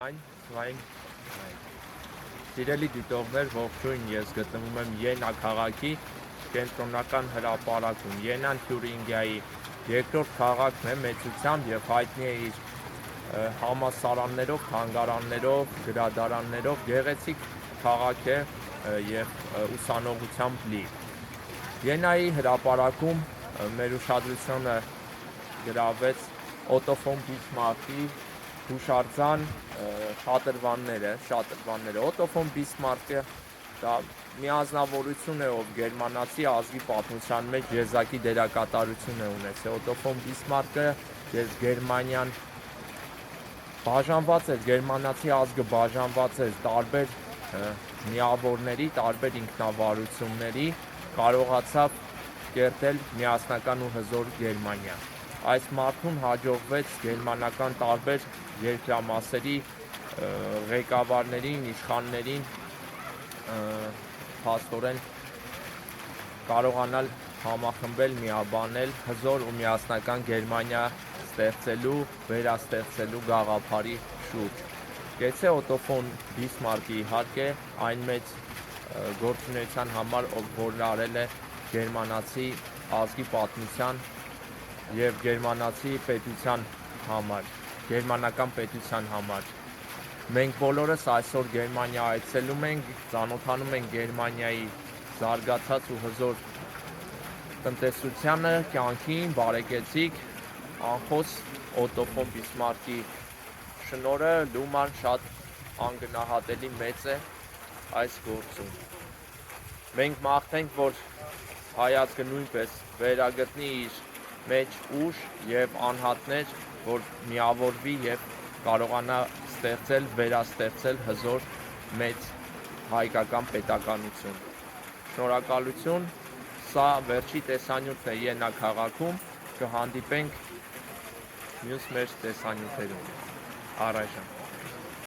Այն Սիրելի դիտողներ, ողջույն, ես գտնվում եմ Յենա քաղաքի կենտրոնական հրապարակում։ Յենան Թյուրինգիայի երկրորդ քաղաքն է մեծությամբ եւ հայտնի է իր համալսարաններով, թանգարաններով, գրադարաններով, գեղեցիկ քաղաք է եւ ուսանողությամբ լի։ Յենայի հրապարակում մեր ուշադրությունը գրավեց Օտո ֆոն Բիսմարկի հուշարձան շատրվանները։ Օտո ֆոն Բիսմարկը դա մի անձնավորություն է, ով գերմանացի ազգի պատմության մեջ եզակի դերակատարություն է ունեցել։ Օտո ֆոն Բիսմարկը Գերմանիան բաժանված էր, գերմանացի ազգը բաժանված էր տարբեր միավորների, տարբեր ինքնավարությունների, կարողացավ կերտել միասնական ու հզոր Գերմանիա։ Այս մարդուն հաջողվեց գերմանական տարբեր երկրամասերի ղեկավարներին, իշխաններին փաստորեն կարողանալ համախմբել, միաբանել հզոր ու միասնական Գերմանիա ստեղծելու, վերաստեղծելու գաղափարի շուրջ։ Կեցե Օտո ֆոն Բիսմարկի իհարկե այն մեծ գործունեության համար, որ արել է գերմանացի ազգի պատմության եւ գերմանացի պետության համար, գերմանական պետության համար։ Մենք բոլորս այսօր Գերմանիա այցելում ենք, ծանոթանում ենք Գերմանիայի զարգացած ու հզոր տնտեսությանը, կյանքին, բարեկեցիկ, անխոս Օտո ֆոն Բիսմարկի շնորհը լուման շատ անգնահատելի մեծ է այս գործում։ Մենք մաղթենք, որ հայացքը նույնպես վերագտնի իր մեջ ուժ եւ անհատներ, որ միավորվի եւ կարողանա ստեղծել, վերաստեղծել հզոր մեծ հայկական պետականություն։ Շնորհակալություն, սա վերջի տեսանյութն է Յենա քաղաքում, կհանդիպենք մյուս մեր տեսանյութերում։ Առայժմ